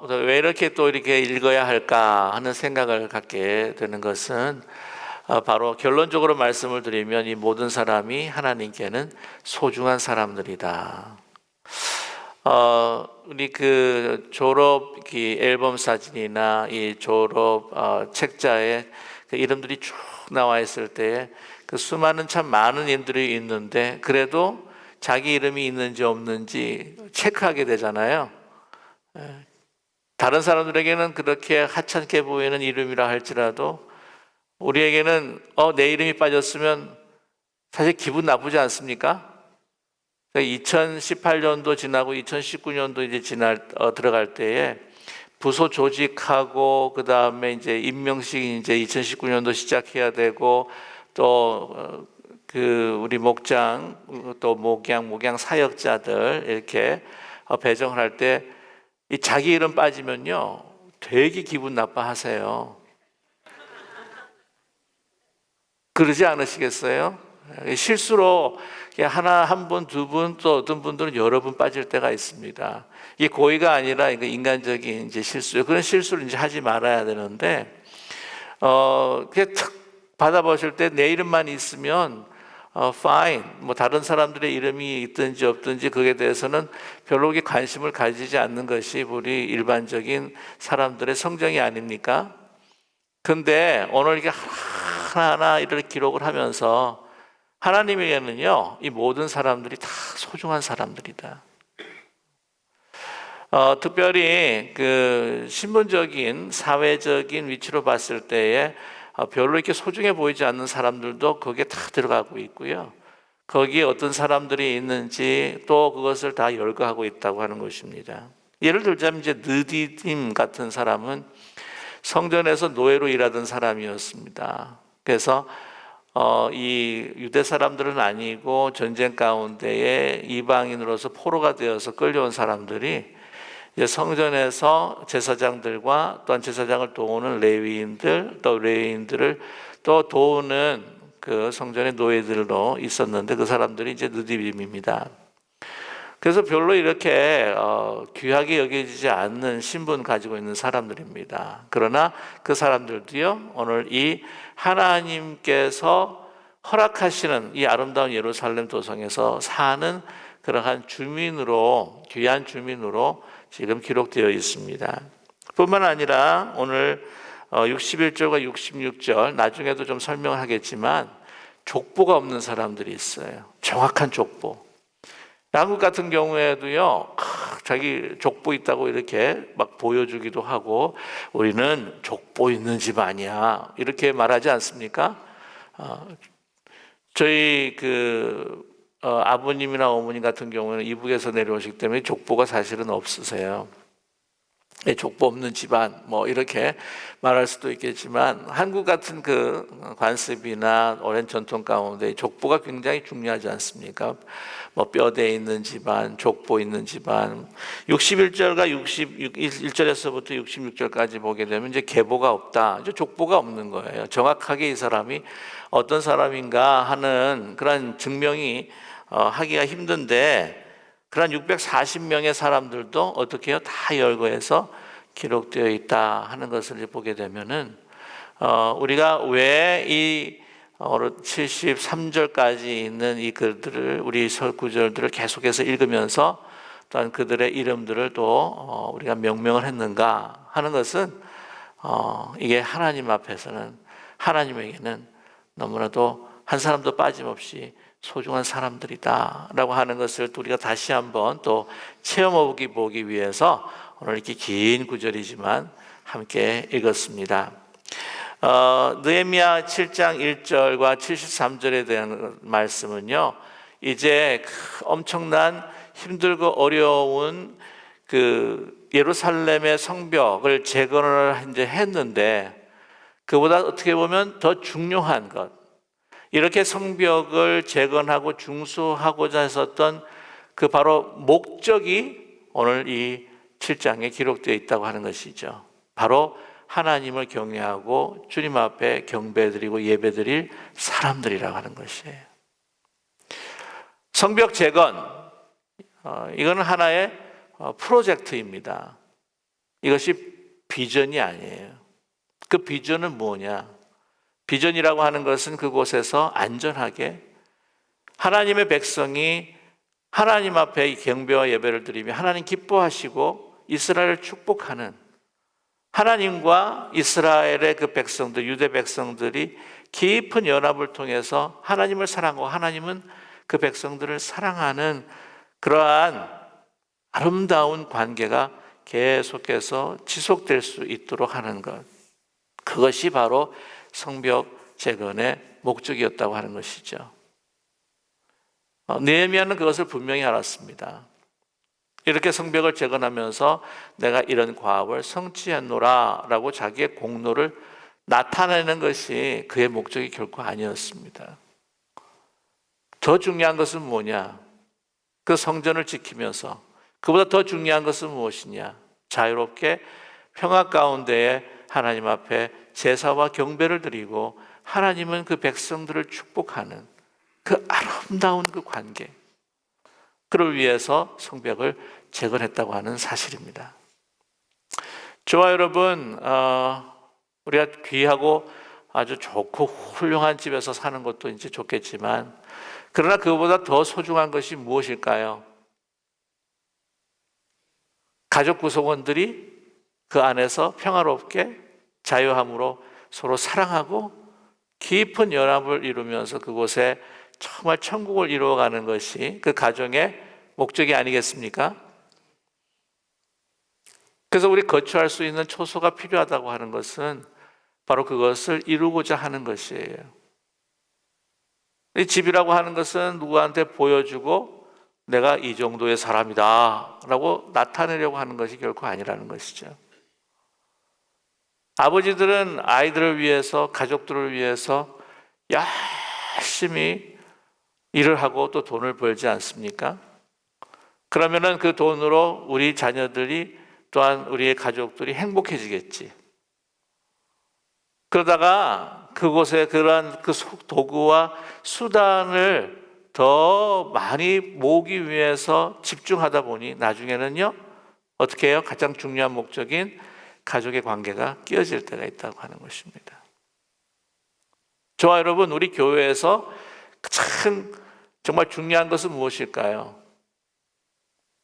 왜 이렇게 또 이렇게 읽어야 할까 하는 생각을 갖게 되는 것은 바로 결론적으로 말씀을 드리면 이 모든 사람이 하나님께는 소중한 사람들이다. 우리 그 졸업 앨범 사진이나 이 졸업 책자에 그 이름들이 쭉 나와 있을 때 그 수많은 참 많은 이름들이 있는데 그래도 자기 이름이 있는지 없는지 체크하게 되잖아요. 다른 사람들에게는 그렇게 하찮게 보이는 이름이라 할지라도 우리에게는 내 이름이 빠졌으면 사실 기분 나쁘지 않습니까? 2018년도 지나고 2019년도 이제 들어갈 때에 부서 조직하고 그 다음에 이제 임명식 이제 2019년도 시작해야 되고 또 그 우리 목장 또 목양 사역자들 이렇게 배정을 할 때 이 자기 이름 빠지면요 되게 기분 나빠하세요. 그러지 않으시겠어요? 실수로 하나, 한 분, 두 분, 또 어떤 분들은 여러 분 빠질 때가 있습니다. 이게 고의가 아니라 인간적인 이제 실수요. 그런 실수를 이제 하지 말아야 되는데, 그냥 탁 받아보실 때 내 이름만 있으면, fine. 뭐 다른 사람들의 이름이 있든지 없든지 그에 대해서는 별로 그렇게 관심을 가지지 않는 것이 우리 일반적인 사람들의 성정이 아닙니까? 근데 오늘 이게 하나하나 이렇게 기록을 하면서 하나님에게는요, 이 모든 사람들이 다 소중한 사람들이다. 특별히 그 신분적인, 사회적인 위치로 봤을 때에 별로 이렇게 소중해 보이지 않는 사람들도 거기에 다 들어가고 있고요. 거기에 어떤 사람들이 있는지 또 그것을 다 열거하고 있다고 하는 것입니다. 예를 들자면 이제 느디딤 같은 사람은 성전에서 노예로 일하던 사람이었습니다. 그래서 이 유대 사람들은 아니고 전쟁 가운데에 이방인으로서 포로가 되어서 끌려온 사람들이 이제 성전에서 제사장들과 또한 제사장을 도우는 레위인들, 또 레위인들을 또 도우는 그 성전의 노예들로 있었는데 그 사람들이 이제 느디딤입니다. 그래서 별로 이렇게 귀하게 여겨지지 않는 신분 가지고 있는 사람들입니다. 그러나 그 사람들도요, 오늘 이 하나님께서 허락하시는 이 아름다운 예루살렘 도성에서 사는 그러한 주민으로, 귀한 주민으로 지금 기록되어 있습니다. 뿐만 아니라 오늘 61절과 66절 나중에도 좀 설명을 하겠지만 족보가 없는 사람들이 있어요. 정확한 족보. 한국 같은 경우에도요, 자기 족보 있다고 이렇게 막 보여주기도 하고, 우리는 족보 있는 집 아니야. 이렇게 말하지 않습니까? 저희 아버님이나 어머님 같은 경우는 이북에서 내려오시기 때문에 족보가 사실은 없으세요. 족보 없는 집안 뭐 이렇게 말할 수도 있겠지만 한국 같은 그 관습이나 오랜 전통 가운데 족보가 굉장히 중요하지 않습니까? 뭐 뼈대 있는 집안, 족보 있는 집안. 61절과 61절에서부터 66절까지 보게 되면 이제 계보가 없다. 이제 족보가 없는 거예요. 정확하게 이 사람이 어떤 사람인가 하는 그런 증명이 하기가 힘든데 그런 640명의 사람들도 어떻게 해요? 다 열거해서 기록되어 있다 하는 것을 보게 되면은 우리가 왜 이 73절까지 있는 이 글들을 우리 구절들을 계속해서 읽으면서 또한 그들의 이름들을 또 우리가 명명을 했는가 하는 것은 이게 하나님 앞에서는 하나님에게는 너무나도 한 사람도 빠짐없이 소중한 사람들이다 라고 하는 것을 우리가 다시 한번 또 체험해 보기 위해서 오늘 이렇게 긴 구절이지만 함께 읽었습니다. 느헤미야 7장 1절과 73절에 대한 말씀은요, 이제 엄청난 힘들고 어려운 그 예루살렘의 성벽을 재건을 이제 했는데 그보다 어떻게 보면 더 중요한 것, 이렇게 성벽을 재건하고 중수하고자 했었던 그 바로 목적이 오늘 이 7장에 기록되어 있다고 하는 것이죠. 바로 하나님을 경외하고 주님 앞에 경배드리고 예배드릴 사람들이라고 하는 것이에요. 성벽 재건, 이거는 하나의 프로젝트입니다. 이것이 비전이 아니에요. 그 비전은 뭐냐? 비전이라고 하는 것은 그곳에서 안전하게 하나님의 백성이 하나님 앞에 경배와 예배를 드리며 하나님 기뻐하시고 이스라엘을 축복하는, 하나님과 이스라엘의 그 백성들, 유대 백성들이 깊은 연합을 통해서 하나님을 사랑하고 하나님은 그 백성들을 사랑하는 그러한 아름다운 관계가 계속해서 지속될 수 있도록 하는 것, 그것이 바로 성벽 재건의 목적이었다고 하는 것이죠. 느헤미야는 그것을 분명히 알았습니다. 이렇게 성벽을 재건하면서 내가 이런 과업을 성취했노라 라고 자기의 공로를 나타내는 것이 그의 목적이 결코 아니었습니다. 더 중요한 것은 뭐냐? 그 성전을 지키면서 그보다 더 중요한 것은 무엇이냐? 자유롭게 평화 가운데에 하나님 앞에 제사와 경배를 드리고 하나님은 그 백성들을 축복하는 그 아름다운 그 관계, 그를 위해서 성벽을 재건했다고 하는 사실입니다. 저와 여러분, 우리가 귀하고 아주 좋고 훌륭한 집에서 사는 것도 이제 좋겠지만, 그러나 그보다 더 소중한 것이 무엇일까요? 가족 구성원들이 그 안에서 평화롭게 자유함으로 서로 사랑하고 깊은 연합을 이루면서 그곳에 정말 천국을 이루어가는 것이 그 가정의 목적이 아니겠습니까? 그래서 우리 거처할 수 있는 초소가 필요하다고 하는 것은 바로 그것을 이루고자 하는 것이에요. 이 집이라고 하는 것은 누구한테 보여주고 내가 이 정도의 사람이다 라고 나타내려고 하는 것이 결코 아니라는 것이죠. 아버지들은 아이들을 위해서, 가족들을 위해서 열심히 일을 하고 또 돈을 벌지 않습니까? 그러면은 그 돈으로 우리 자녀들이 또한 우리의 가족들이 행복해지겠지. 그러다가 그곳에 그러한 그 도구와 수단을 더 많이 모으기 위해서 집중하다 보니 나중에는요, 어떻게 해요? 가장 중요한 목적인 가족의 관계가 깨어질 때가 있다고 하는 것입니다. 저와 여러분, 우리 교회에서 참 정말 중요한 것은 무엇일까요?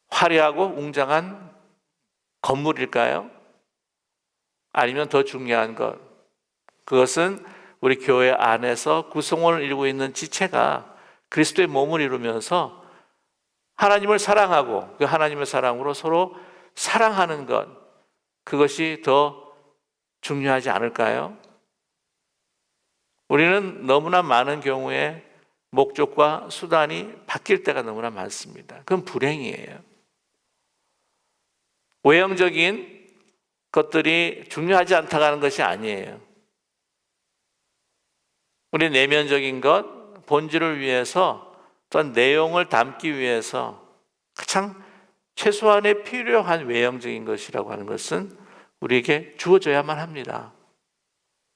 화려하고 웅장한 건물일까요? 아니면 더 중요한 것, 그것은 우리 교회 안에서 구성원을 이루고 있는 지체가 그리스도의 몸을 이루면서 하나님을 사랑하고 그 하나님의 사랑으로 서로 사랑하는 것, 그것이 더 중요하지 않을까요? 우리는 너무나 많은 경우에 목적과 수단이 바뀔 때가 너무나 많습니다. 그건 불행이에요. 외형적인 것들이 중요하지 않다고 하는 것이 아니에요. 우리 내면적인 것, 본질을 위해서 또한 내용을 담기 위해서 가장 최소한의 필요한 외형적인 것이라고 하는 것은 우리에게 주어져야만 합니다.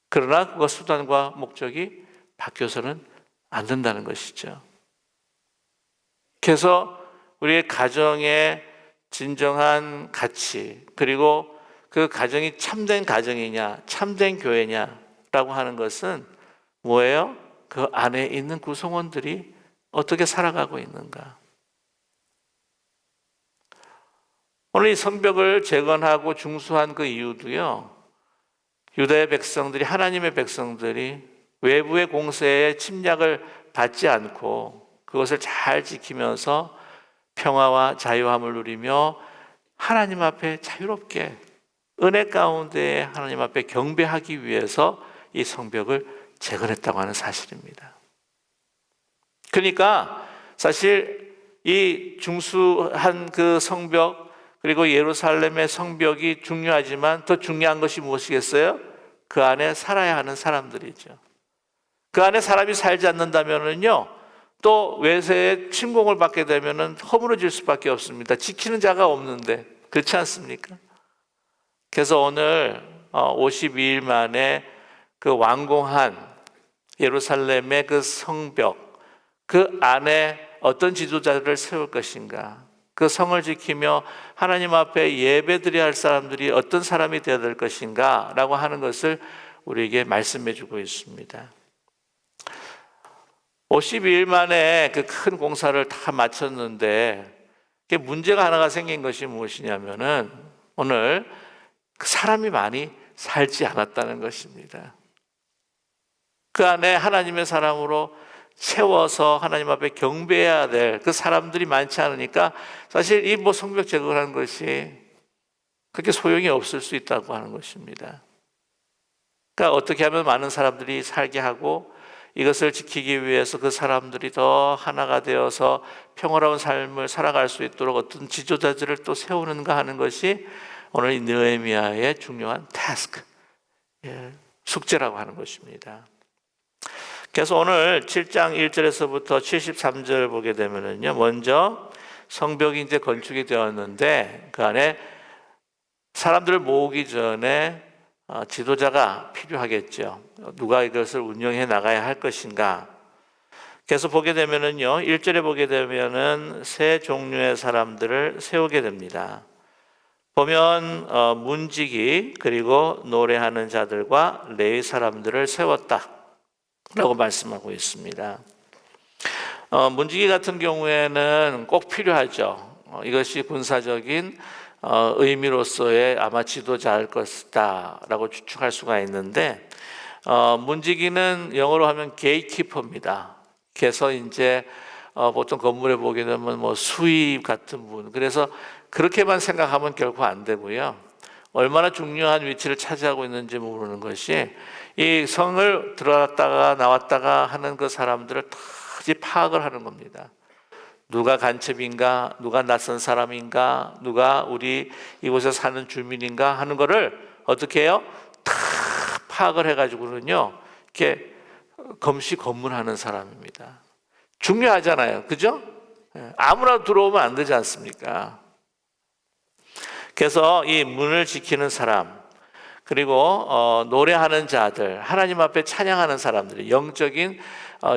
그러나 그것 수단과 목적이 바뀌어서는 안 된다는 것이죠. 그래서 우리의 가정의 진정한 가치, 그리고 그 가정이 참된 가정이냐, 참된 교회냐라고 하는 것은 뭐예요? 그 안에 있는 구성원들이 어떻게 살아가고 있는가. 오늘 이 성벽을 재건하고 중수한 그 이유도요, 유다의 백성들이, 하나님의 백성들이 외부의 공세에 침략을 받지 않고 그것을 잘 지키면서 평화와 자유함을 누리며 하나님 앞에 자유롭게 은혜 가운데 하나님 앞에 경배하기 위해서 이 성벽을 재건했다고 하는 사실입니다. 그러니까 사실 이 중수한 그 성벽, 그리고 예루살렘의 성벽이 중요하지만 더 중요한 것이 무엇이겠어요? 그 안에 살아야 하는 사람들이죠. 그 안에 사람이 살지 않는다면은요, 또 외세의 침공을 받게 되면은 허물어질 수밖에 없습니다. 지키는 자가 없는데, 그렇지 않습니까? 그래서 오늘 52일 만에 그 완공한 예루살렘의 그 성벽, 그 안에 어떤 지도자를 세울 것인가, 그 성을 지키며 하나님 앞에 예배드려야 할 사람들이 어떤 사람이 되어야 될 것인가 라고 하는 것을 우리에게 말씀해 주고 있습니다. 52일 만에 그 큰 공사를 다 마쳤는데 문제가 하나가 생긴 것이 무엇이냐면은 오늘 사람이 많이 살지 않았다는 것입니다. 그 안에 하나님의 사람으로 세워서 하나님 앞에 경배해야 될 그 사람들이 많지 않으니까 사실 이 성벽 제거하는 것이 그렇게 소용이 없을 수 있다고 하는 것입니다. 그러니까 어떻게 하면 많은 사람들이 살게 하고 이것을 지키기 위해서 그 사람들이 더 하나가 되어서 평화로운 삶을 살아갈 수 있도록 어떤 지도자들을 또 세우는가 하는 것이 오늘 이 느헤미야의 중요한 태스크, 숙제라고 하는 것입니다. 그래서 오늘 7장 1절에서부터 73절 보게 되면은요, 먼저 성벽이 이제 건축이 되었는데 그 안에 사람들을 모으기 전에 지도자가 필요하겠죠. 누가 이것을 운영해 나가야 할 것인가. 그래서 보게 되면은요, 1절에 보게 되면은 세 종류의 사람들을 세우게 됩니다. 보면 문지기 그리고 노래하는 자들과 레위 사람들을 세웠다 라고 말씀하고 있습니다. 문지기 같은 경우에는 꼭 필요하죠. 이것이 군사적인 의미로서의 아마 지도자일 것이다 라고 추측할 수가 있는데, 문지기는 영어로 하면 게이키퍼입니다. 그래서 이제 보통 건물에 보게 되면 수입 같은 분, 그래서 그렇게만 생각하면 결코 안 되고요. 얼마나 중요한 위치를 차지하고 있는지 모르는 것이 이 성을 들어갔다가 나왔다가 하는 그 사람들을 다 파악을 하는 겁니다. 누가 간첩인가, 누가 낯선 사람인가, 누가 우리 이곳에 사는 주민인가 하는 거를 어떻게 해요? 다 파악을 해가지고는요, 이렇게 검시검문하는 사람입니다. 중요하잖아요, 그죠? 아무나 들어오면 안 되지 않습니까? 그래서 이 문을 지키는 사람, 그리고 노래하는 자들, 하나님 앞에 찬양하는 사람들, 영적인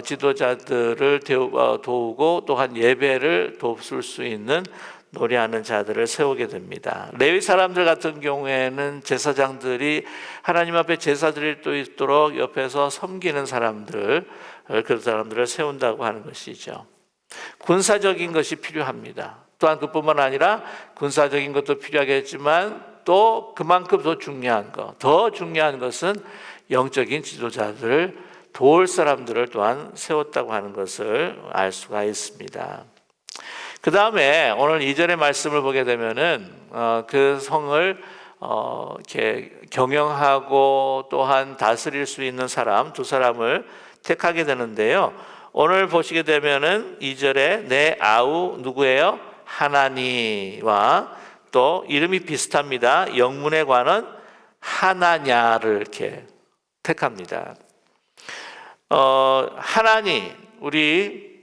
지도자들을 도우고 또한 예배를 돕을 수 있는 노래하는 자들을 세우게 됩니다. 레위 사람들 같은 경우에는 제사장들이 하나님 앞에 제사 드릴 수 있도록 옆에서 섬기는 사람들, 그 사람들을 세운다고 하는 것이죠. 군사적인 것이 필요합니다. 또한 그뿐만 아니라 군사적인 것도 필요하겠지만 또 그만큼 더 중요한 것은 영적인 지도자들을 도울 사람들을 또한 세웠다고 하는 것을 알 수가 있습니다. 그 다음에 오늘 2절의 말씀을 보게 되면은 그 성을 이렇게 경영하고 또한 다스릴 수 있는 사람 두 사람을 택하게 되는데요. 오늘 보시게 되면은 2절에 내 아우 누구예요? 하나니와 또 이름이 비슷합니다. 영문에 관한 하나냐를 이렇게 택합니다. 하나니, 우리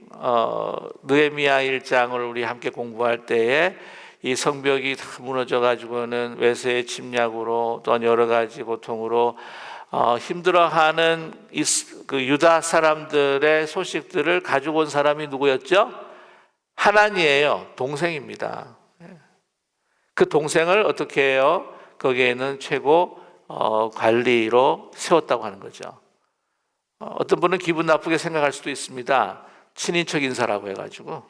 느헤미야 1장을 우리 함께 공부할 때에 이 성벽이 다 무너져 가지고는 외세의 침략으로 또한 여러 가지 고통으로 힘들어하는 그 유다 사람들의 소식들을 가지고 온 사람이 누구였죠? 하나니예요. 동생입니다. 그 동생을 어떻게 해요? 거기에는 최고 관리로 세웠다고 하는 거죠. 어떤 분은 기분 나쁘게 생각할 수도 있습니다. 친인척 인사라고 해가지고.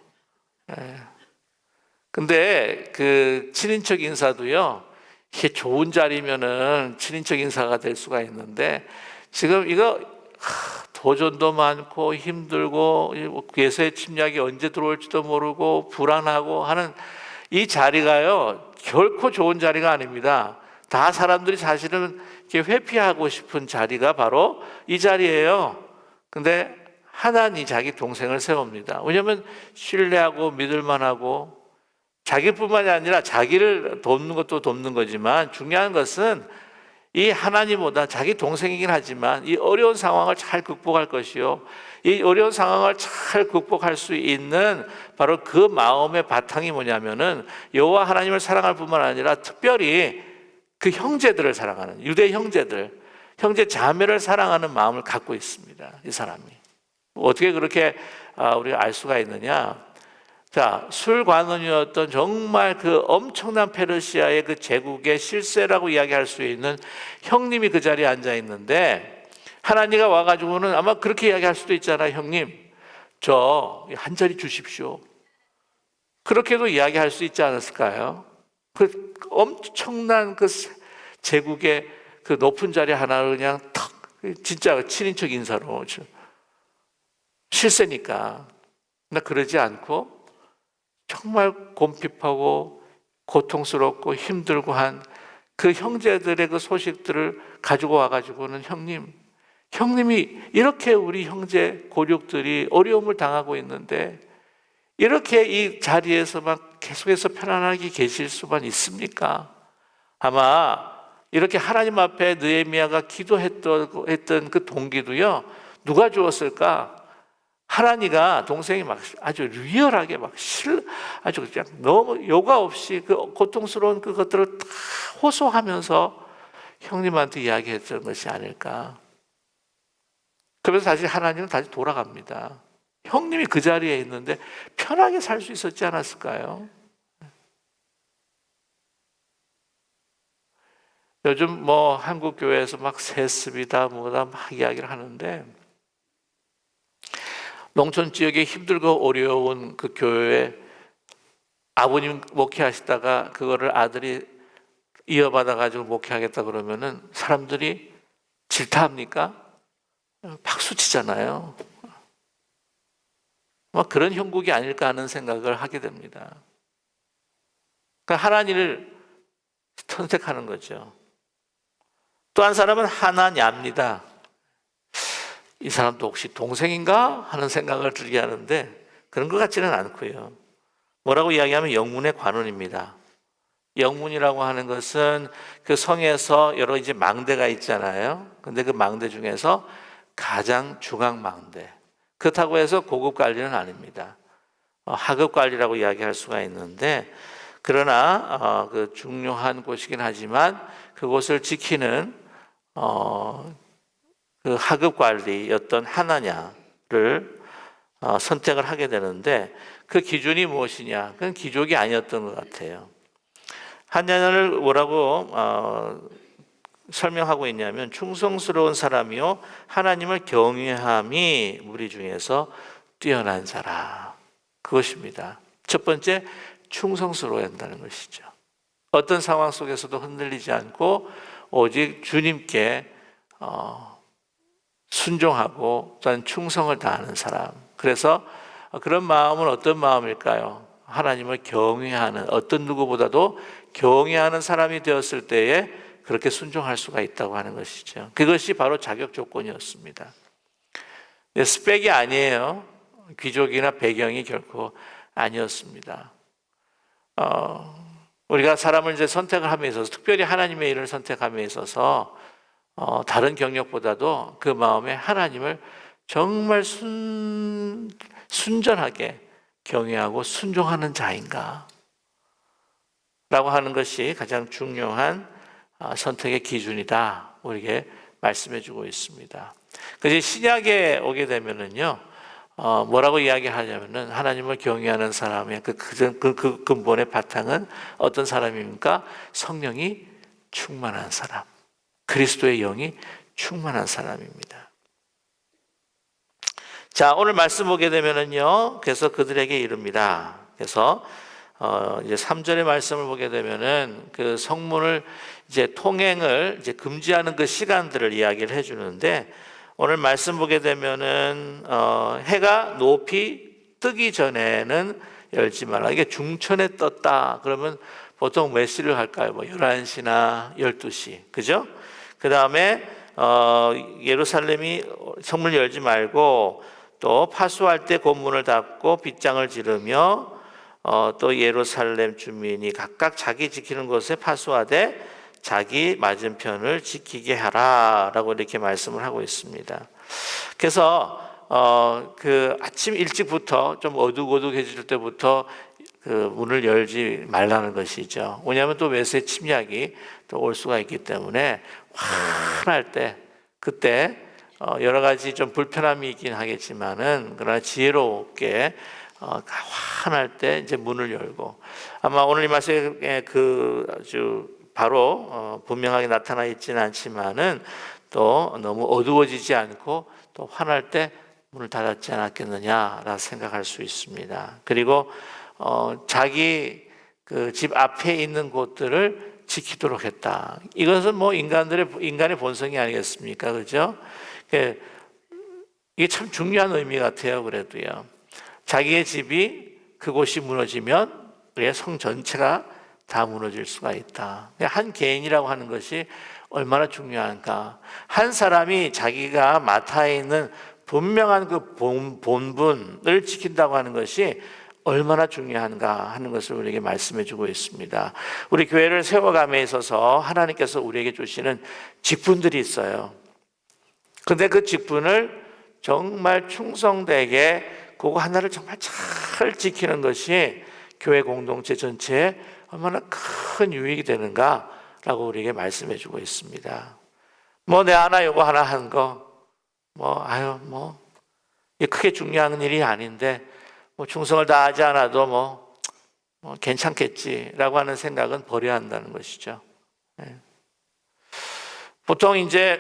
근데 그 친인척 인사도요, 이게 좋은 자리면은 친인척 인사가 될 수가 있는데, 지금 이거 도전도 많고 힘들고 외세 침략이 언제 들어올지도 모르고 불안하고 하는 이 자리가요, 결코 좋은 자리가 아닙니다. 다 사람들이 사실은 이렇게 회피하고 싶은 자리가 바로 이 자리예요. 근데 하나님 자기 동생을 세웁니다. 왜냐하면 신뢰하고 믿을만하고 자기뿐만이 아니라 자기를 돕는 것도 돕는 거지만 중요한 것은 이 하나님보다 자기 동생이긴 하지만 이 어려운 상황을 잘 극복할 것이요, 이 어려운 상황을 잘 극복할 수 있는 바로 그 마음의 바탕이 뭐냐면은 여호와 하나님을 사랑할 뿐만 아니라 특별히 그 형제들을 사랑하는, 유대 형제들, 형제 자매를 사랑하는 마음을 갖고 있습니다. 이 사람이. 어떻게 그렇게 우리가 알 수가 있느냐? 자, 술관원이었던 정말 그 엄청난 페르시아의 그 제국의 실세라고 이야기할 수 있는 형님이 그 자리에 앉아 있는데, 하나니가 와가지고는 아마 그렇게 이야기할 수도 있잖아요. 형님, 저 한 자리 주십시오. 그렇게도 이야기할 수 있지 않았을까요? 그 엄청난 그 제국의 그 높은 자리 하나를 그냥 탁, 진짜 친인척 인사로, 실세니까. 나 그러지 않고 정말 곰핍하고 고통스럽고 힘들고 한 그 형제들의 그 소식들을 가지고 와가지고는 형님이 이렇게 우리 형제 고륙들이 어려움을 당하고 있는데 이렇게 이 자리에서만 계속해서 편안하게 계실 수만 있습니까? 아마 이렇게 하나님 앞에 느헤미야가 기도했던 그 동기도요, 누가 주었을까? 하나니가 동생이 막 아주 리얼하게 아주 그냥 너무 요가 없이 그 고통스러운 그것들을 다 호소하면서 형님한테 이야기했던 것이 아닐까. 그래서 다시 하나님은 다시 돌아갑니다. 형님이 그 자리에 있는데 편하게 살 수 있었지 않았을까요? 요즘 뭐 한국 교회에서 막 세습이다 뭐다 막 이야기를 하는데, 농촌 지역에 힘들고 어려운 그 교회에 아버님 목회하시다가 그거를 아들이 이어받아 가지고 목회하겠다 그러면은 사람들이 질타합니까? 박수 치잖아요. 뭐 그런 형국이 아닐까 하는 생각을 하게 됩니다. 그러니까 하나님을 선택하는 거죠. 또 한 사람은 하나냐입니다. 이 사람도 혹시 동생인가 하는 생각을 들게 하는데 그런 것 같지는 않고요. 뭐라고 이야기하면 영문의 관원입니다. 영문이라고 하는 것은 그 성에서 여러 이제 망대가 있잖아요. 근데 그 망대 중에서 가장 중앙 망대. 그렇다고 해서 고급 관리는 아닙니다. 하급 관리라고 이야기할 수가 있는데, 그러나 그 중요한 곳이긴 하지만 그곳을 지키는 그 하급 관리였던 하나냐를 선택을 하게 되는데, 그 기준이 무엇이냐? 그건 기족이 아니었던 것 같아요. 하나냐를 뭐라고 설명하고 있냐면, 충성스러운 사람이요 하나님을 경외함이 무리 중에서 뛰어난 사람, 그것입니다. 첫 번째, 충성스러워야 한다는 것이죠. 어떤 상황 속에서도 흔들리지 않고 오직 주님께 순종하고 또한 충성을 다하는 사람. 그래서 그런 마음은 어떤 마음일까요? 하나님을 경외하는, 어떤 누구보다도 경외하는 사람이 되었을 때에 그렇게 순종할 수가 있다고 하는 것이죠. 그것이 바로 자격 조건이었습니다. 스펙이 아니에요. 귀족이나 배경이 결코 아니었습니다. 우리가 사람을 이제 선택을 함에 있어서, 특별히 하나님의 일을 선택함에 있어서 다른 경력보다도 그 마음에 하나님을 정말 순전하게 경외하고 순종하는 자인가 라고 하는 것이 가장 중요한 선택의 기준이다, 우리에게 말씀해 주고 있습니다. 그래서 신약에 오게 되면은요, 뭐라고 이야기하냐면은 하나님을 경외하는 사람의 그 근본의 바탕은 어떤 사람입니까? 성령이 충만한 사람, 그리스도의 영이 충만한 사람입니다. 자, 오늘 말씀 보게 되면은요, 그래서 그들에게 이릅니다. 그래서 이제 3절의 말씀을 보게 되면은 그 성문을 이제 통행을 이제 금지하는 그 시간들을 이야기를 해주는데, 오늘 말씀 보게 되면은 해가 높이 뜨기 전에는 열지 말라. 이게 중천에 떴다 그러면 보통 몇 시를 할까요? 뭐 11시나 12시, 그죠? 그 다음에 예루살렘이 성문을 열지 말고 또 파수할 때 곤문을 닫고 빗장을 지르며 또 예루살렘 주민이 각각 자기 지키는 곳에 파수하되 자기 맞은편을 지키게 하라 라고 이렇게 말씀을 하고 있습니다. 그래서 그 아침 일찍부터 좀 어둑어둑해질 때부터 그 문을 열지 말라는 것이죠. 왜냐하면 또 외세 침략이 또 올 수가 있기 때문에 환할 때, 그때 여러 가지 좀 불편함이 있긴 하겠지만은 그러나 지혜롭게 환할 때 이제 문을 열고, 아마 오늘 이 말씀에 그 아주 바로 분명하게 나타나 있지는 않지만은 또 너무 어두워지지 않고 또 환할 때 문을 닫았지 않았겠느냐라 생각할 수 있습니다. 그리고 자기 그 집 앞에 있는 곳들을 지키도록 했다. 이것은 뭐 인간의 본성이 아니겠습니까, 그죠? 이게 참 중요한 의미 같아요. 그래도요, 자기의 집이 그곳이 무너지면 그의 성 전체가 다 무너질 수가 있다. 한 개인이라고 하는 것이 얼마나 중요한가. 한 사람이 자기가 맡아 있는 분명한 그 본분을 지킨다고 하는 것이 얼마나 중요한가 하는 것을 우리에게 말씀해 주고 있습니다. 우리 교회를 세워감에 있어서 하나님께서 우리에게 주시는 직분들이 있어요. 근데 그 직분을 정말 충성되게 그거 하나를 정말 잘 지키는 것이 교회 공동체 전체에 얼마나 큰 유익이 되는가라고 우리에게 말씀해 주고 있습니다. 뭐 내 하나 요거 하나 한 거 이게 크게 중요한 일이 아닌데 충성을 다하지 않아도 괜찮겠지라고 하는 생각은 버려야 한다는 것이죠. 보통 이제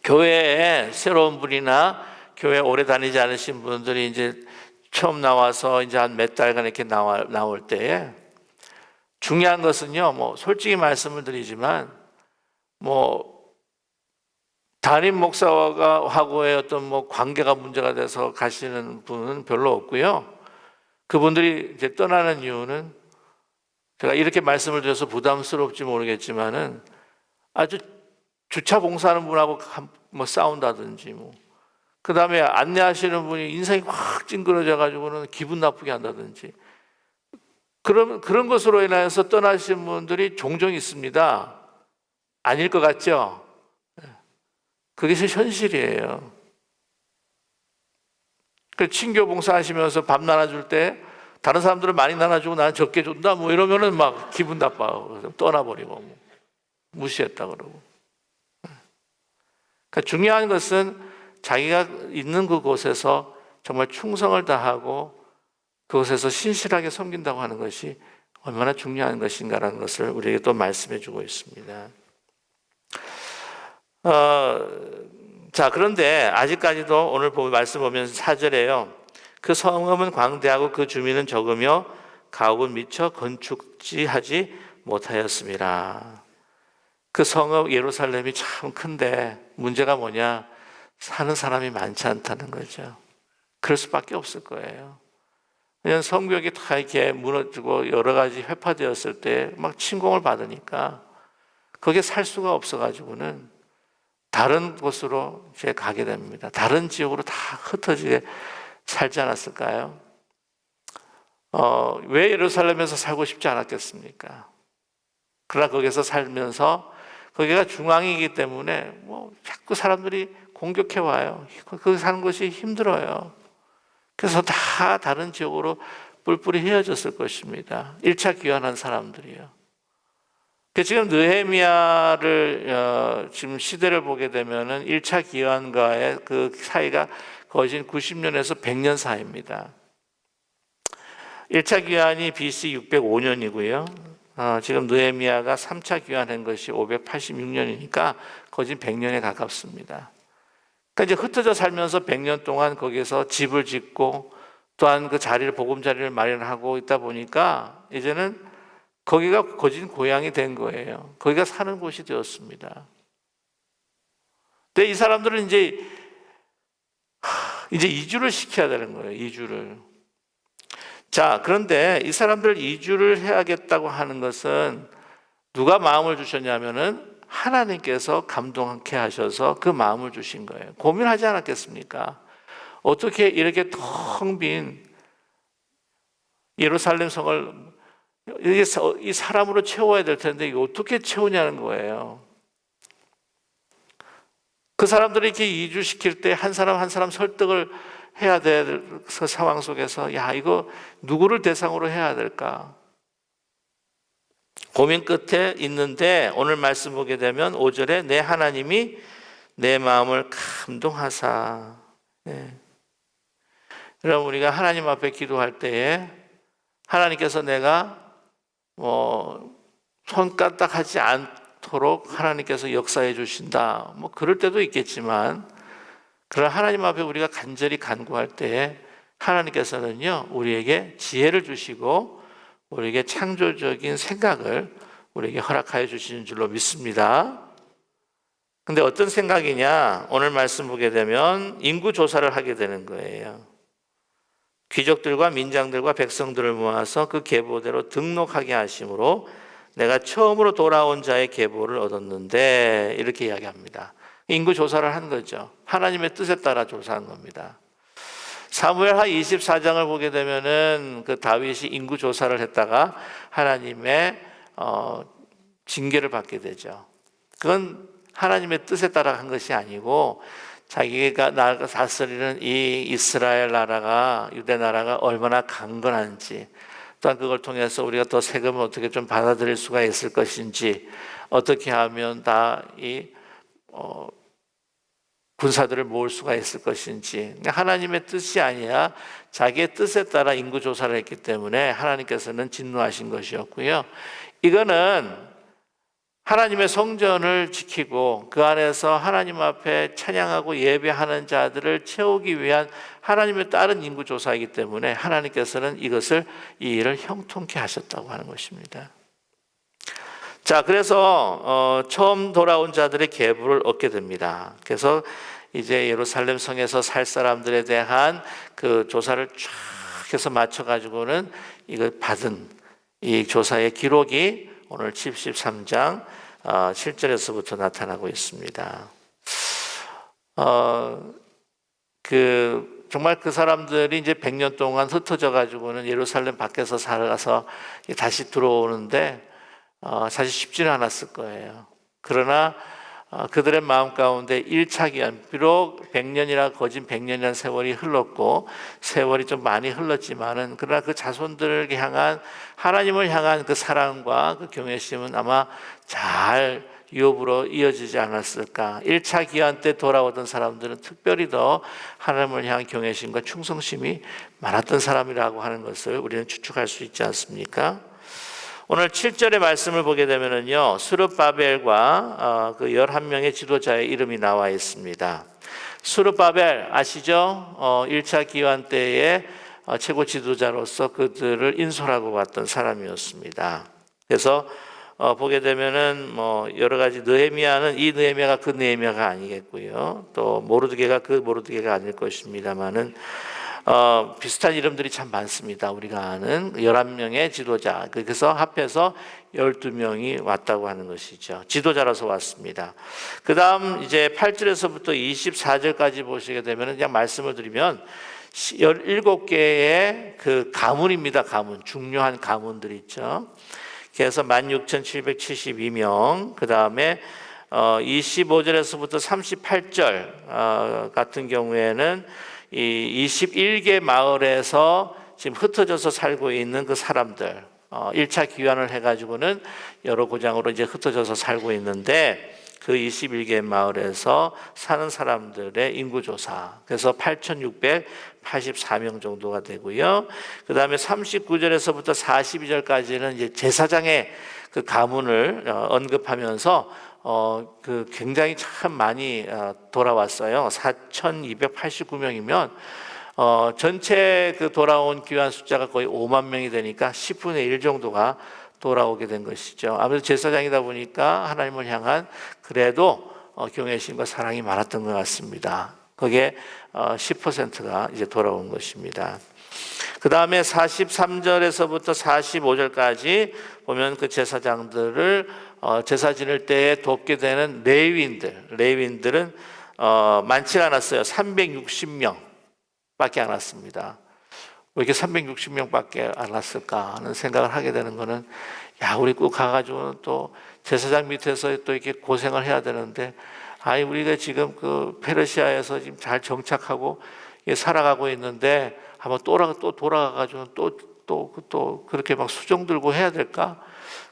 교회에 새로운 분이나 교회 오래 다니지 않으신 분들이 이제 처음 나와서 이제 한 몇 달간 이렇게 나올 때에 중요한 것은요, 솔직히 말씀을 드리지만, 담임 목사하고의 어떤 관계가 문제가 돼서 가시는 분은 별로 없고요. 그분들이 이제 떠나는 이유는 제가 이렇게 말씀을 드려서 부담스러울지 모르겠지만은 아주 주차 봉사하는 분하고 싸운다든지 그 다음에 안내하시는 분이 인상이 확 찡그러져 가지고는 기분 나쁘게 한다든지 그런 것으로 인해서 떠나신 분들이 종종 있습니다. 아닐 것 같죠? 그게 현실이에요. 친교 봉사하시면서 밥 나눠줄 때 다른 사람들은 많이 나눠주고 나는 적게 준다 이러면은 막 기분 나빠요. 떠나버리고 무시했다 그러고. 그러니까 중요한 것은 자기가 있는 그곳에서 정말 충성을 다하고 그곳에서 신실하게 섬긴다고 하는 것이 얼마나 중요한 것인가라는 것을 우리에게 또 말씀해 주고 있습니다. 자, 그런데 아직까지도 오늘 말씀 보면서 4절에요. 그 성읍은 광대하고 그 주민은 적으며 가옥은 미처 건축지하지 못하였습니다. 그 성읍 예루살렘이 참 큰데 문제가 뭐냐? 사는 사람이 많지 않다는 거죠. 그럴 수밖에 없을 거예요. 그냥 성벽이 다 이렇게 무너지고 여러 가지 회파되었을 때 막 침공을 받으니까 거기에 살 수가 없어가지고는 다른 곳으로 이제 가게 됩니다. 다른 지역으로 다 흩어지게 살지 않았을까요? 왜 예루살렘에서 살고 싶지 않았겠습니까? 그러나 거기서 살면서 거기가 중앙이기 때문에 자꾸 사람들이 공격해 와요. 거기 사는 것이 힘들어요. 그래서 다 다른 지역으로 뿔뿔이 헤어졌을 것입니다. 1차 귀환한 사람들이요. 지금 느헤미야를 지금 시대를 보게 되면은 1차 귀환과의 그 사이가 거진 90년에서 100년 사이입니다. 1차 귀환이 BC 605년이고요. 지금 느헤미야가 3차 귀환한 것이 586년이니까 거진 100년에 가깝습니다. 그러니까 이제 흩어져 살면서 100년 동안 거기서 집을 짓고 또한 그 자리를 보금자리를 마련하고 있다 보니까 이제는 거기가 거진 고향이 된 거예요. 거기가 사는 곳이 되었습니다. 근데 이 사람들은 이제 이주를 시켜야 되는 거예요. 이주를. 자, 그런데 이 사람들 이주를 해야겠다고 하는 것은 누가 마음을 주셨냐면은 하나님께서 감동케 하셔서 그 마음을 주신 거예요. 고민하지 않았겠습니까? 어떻게 이렇게 텅 빈 예루살렘 성을 이 사람으로 채워야 될 텐데 이거 어떻게 채우냐는 거예요. 그 사람들이 이렇게 이주시킬 때 한 사람 한 사람 설득을 해야 될 그 상황 속에서 이거 누구를 대상으로 해야 될까? 고민 끝에 있는데 오늘 말씀 보게 되면 5절에 내 하나님이 내 마음을 감동하사. 그럼 우리가 하나님 앞에 기도할 때에 하나님께서 내가 손까딱하지 않도록 하나님께서 역사해 주신다. 그럴 때도 있겠지만, 그러나 하나님 앞에 우리가 간절히 간구할 때에 하나님께서는요, 우리에게 지혜를 주시고 우리에게 창조적인 생각을 우리에게 허락하여 주시는 줄로 믿습니다. 근데 어떤 생각이냐? 오늘 말씀 보게 되면 인구 조사를 하게 되는 거예요. 귀족들과 민장들과 백성들을 모아서 그 계보대로 등록하게 하심으로 내가 처음으로 돌아온 자의 계보를 얻었는데, 이렇게 이야기합니다. 인구 조사를 한 거죠. 하나님의 뜻에 따라 조사한 겁니다. 사무엘하 24장을 보게 되면은 그 다윗이 인구 조사를 했다가 하나님의 징계를 받게 되죠. 그건 하나님의 뜻에 따라 한 것이 아니고 자기가 나라가 다스리는 이 이스라엘 나라가, 유대 나라가 얼마나 강건한지, 또한 그걸 통해서 우리가 더 세금을 어떻게 좀 받아들일 수가 있을 것인지, 어떻게 하면 다 이 군사들을 모을 수가 있을 것인지, 하나님의 뜻이 아니라 자기의 뜻에 따라 인구 조사를 했기 때문에 하나님께서는 진노하신 것이었고요. 이거는 하나님의 성전을 지키고 그 안에서 하나님 앞에 찬양하고 예배하는 자들을 채우기 위한 하나님의 다른 인구 조사이기 때문에 하나님께서는 이 일을 형통케 하셨다고 하는 것입니다. 자, 그래서 처음 돌아온 자들의 계보를 얻게 됩니다. 그래서 이제 예루살렘 성에서 살 사람들에 대한 그 조사를 쫙 해서 맞춰가지고는 이걸 받은 이 조사의 기록이 오늘 73장 7절에서부터 나타나고 있습니다. 정말 그 사람들이 이제 100년 동안 흩어져 가지고는 예루살렘 밖에서 살아가서 다시 들어오는데 사실 쉽지는 않았을 거예요. 그러나 그들의 마음 가운데 1차 기한, 비록 100년이라 거진 100년이라는 세월이 흘렀고 세월이 좀 많이 흘렀지만은, 그러나 그 자손들을 향한 하나님을 향한 그 사랑과 그 경외심은 아마 잘 유업으로 이어지지 않았을까. 1차 기한 때 돌아오던 사람들은 특별히 더 하나님을 향한 경외심과 충성심이 많았던 사람이라고 하는 것을 우리는 추측할 수 있지 않습니까? 오늘 7절의 말씀을 보게 되면은요, 스룹바벨과 그 11명의 지도자의 이름이 나와 있습니다. 스룹바벨 아시죠? 1차 기환 때에 최고 지도자로서 그들을 인솔하고 왔던 사람이었습니다. 그래서 보게 되면은 여러 가지 느헤미야는 이 느헤미야가 그 느헤미야가 아니겠고요. 또 모르드게가 그 모르드게가 아닐 것입니다만은 비슷한 이름들이 참 많습니다. 우리가 아는 11명의 지도자, 그래서 합해서 12명이 왔다고 하는 것이죠. 지도자라서 왔습니다. 그 다음 이제 8절에서부터 24절까지 보시게 되면 그냥 말씀을 드리면 17개의 그 가문입니다. 가문, 중요한 가문들이 있죠. 그래서 16,772명, 그 다음에 25절에서부터 38절 같은 경우에는 이 21개 마을에서 지금 흩어져서 살고 있는 그 사람들, 1차 귀환을 해가지고는 여러 고장으로 이제 흩어져서 살고 있는데, 그 21개 마을에서 사는 사람들의 인구조사, 그래서 8,684명 정도가 되고요. 그 다음에 39절에서부터 42절까지는 이제 제사장의 그 가문을 언급하면서 그 굉장히 참 많이 돌아왔어요. 4,289명이면 전체 그 돌아온 귀환 숫자가 거의 5만 명이 되니까 10분의 1 정도가 돌아오게 된 것이죠. 아무래도 제사장이다 보니까 하나님을 향한 그래도 경외심과 사랑이 많았던 것 같습니다. 거기에 10%가 이제 돌아온 것입니다. 그 다음에 43절에서부터 45절까지 보면 그 제사장들을 제사 지낼 때에 돕게 되는 레위인들은 많지 않았어요. 360명 밖에 안 왔습니다. 왜 이렇게 360명 밖에 안 왔을까 하는 생각을 하게 되는 거는, 우리 꼭 가가지고는 또 제사장 밑에서 또 이렇게 고생을 해야 되는데, 우리가 지금 그 페르시아에서 지금 잘 정착하고 살아가고 있는데 한번 또 돌아가가지고 또 그렇게 막 수종 들고 해야 될까?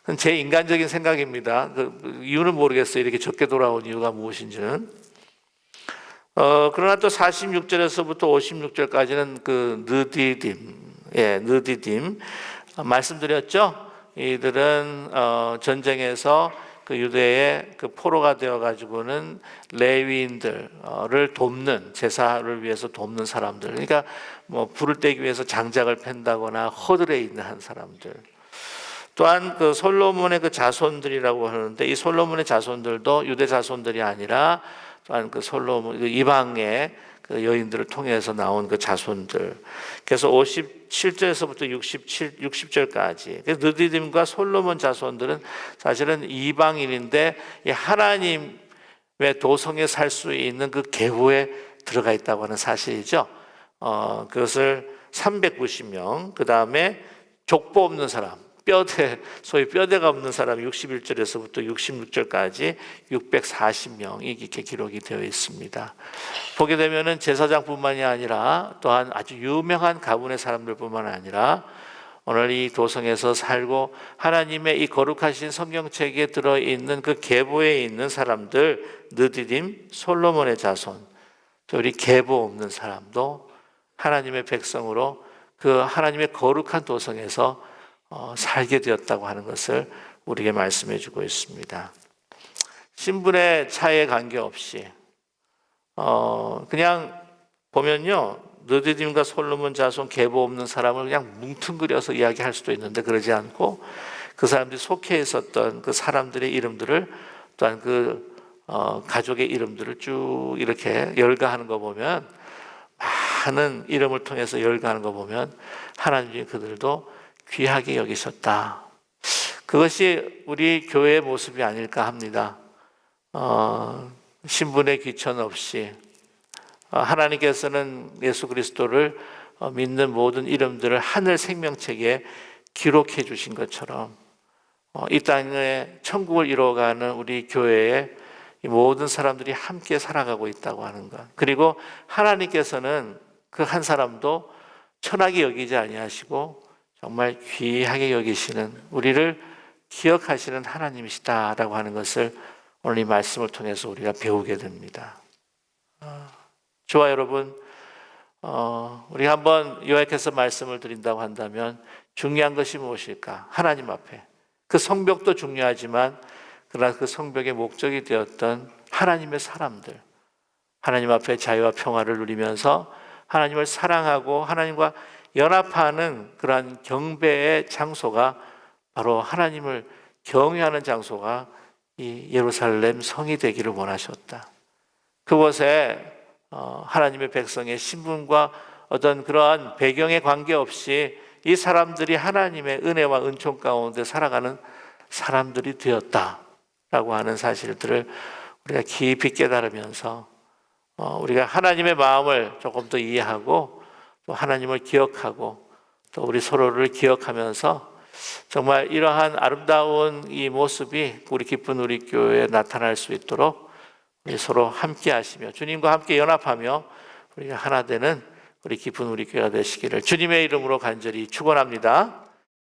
그건 제 인간적인 생각입니다. 그 이유는 모르겠어요. 이렇게 적게 돌아온 이유가 무엇인지는. 그러나 또 46절에서부터 56절까지는 그 느디딤, 느디딤 말씀드렸죠. 이들은 전쟁에서 그 유대의 그 포로가 되어 가지고는 레위인들을 돕는, 제사를 위해서 돕는 사람들. 그러니까 뭐 불을 떼기 위해서 장작을 팬다거나 허들에 있는 한 사람들. 또한 그 솔로몬의 그 자손들이라고 하는데, 이 솔로몬의 자손들도 유대 자손들이 아니라 또한 그 솔로몬, 그 이방의 그 여인들을 통해서 나온 그 자손들. 그래서 57절에서부터 60절까지. 그래서 느디딤과 솔로몬 자손들은 사실은 이방인인데 하나님의 도성에 살 수 있는 그 계보에 들어가 있다고 하는 사실이죠. 그것을 390명, 그 다음에 족보 없는 사람, 소위 뼈대가 없는 사람이 61절에서부터 66절까지 640명이 이렇게 기록이 되어 있습니다. 보게 되면은 제사장뿐만이 아니라 또한 아주 유명한 가문의 사람들뿐만 아니라 오늘 이 도성에서 살고 하나님의 이 거룩하신 성경책에 들어있는 그 계보에 있는 사람들, 느디딤, 솔로몬의 자손, 또 우리 계보 없는 사람도 하나님의 백성으로 그 하나님의 거룩한 도성에서 살게 되었다고 하는 것을 우리에게 말씀해 주고 있습니다. 신분의 차이에 관계없이 그냥 보면요, 느디딤과 솔로몬 자손 계보 없는 사람을 그냥 뭉뚱그려서 이야기할 수도 있는데 그러지 않고 그 사람들이 속해 있었던 그 사람들의 이름들을 또한 그 가족의 이름들을 쭉 이렇게 열거하는 거 보면, 많은 이름을 통해서 열거하는 거 보면 하나님이 그들도 귀하게 여기셨다. 그것이 우리 교회의 모습이 아닐까 합니다. 신분의 귀천 없이 하나님께서는 예수 그리스도를 믿는 모든 이름들을 하늘 생명책에 기록해 주신 것처럼 이 땅에 천국을 이루어가는 우리 교회에 모든 사람들이 함께 살아가고 있다고 하는 것. 그리고 하나님께서는 그 한 사람도 천하게 여기지 아니하시고 정말 귀하게 여기시는, 우리를 기억하시는 하나님이시다라고 하는 것을 오늘 이 말씀을 통해서 우리가 배우게 됩니다. 저와 여러분, 우리가 한번 요약해서 말씀을 드린다고 한다면 중요한 것이 무엇일까? 하나님 앞에. 그 성벽도 중요하지만 그러나 그 성벽의 목적이 되었던 하나님의 사람들, 하나님 앞에 자유와 평화를 누리면서 하나님을 사랑하고 하나님과 연합하는 그러한 경배의 장소가 바로 하나님을 경외하는 장소가 이 예루살렘 성이 되기를 원하셨다. 그곳에 하나님의 백성의 신분과 어떤 그러한 배경에 관계없이 이 사람들이 하나님의 은혜와 은총 가운데 살아가는 사람들이 되었다라고 하는 사실들을 우리가 깊이 깨달으면서 우리가 하나님의 마음을 조금 더 이해하고 또 하나님을 기억하고 또 우리 서로를 기억하면서 정말 이러한 아름다운 이 모습이 우리 기쁜 우리 교회에 나타날 수 있도록 우리 서로 함께 하시며 주님과 함께 연합하며 우리가 하나 되는 우리 기쁜 우리 교회가 되시기를 주님의 이름으로 간절히 축원합니다.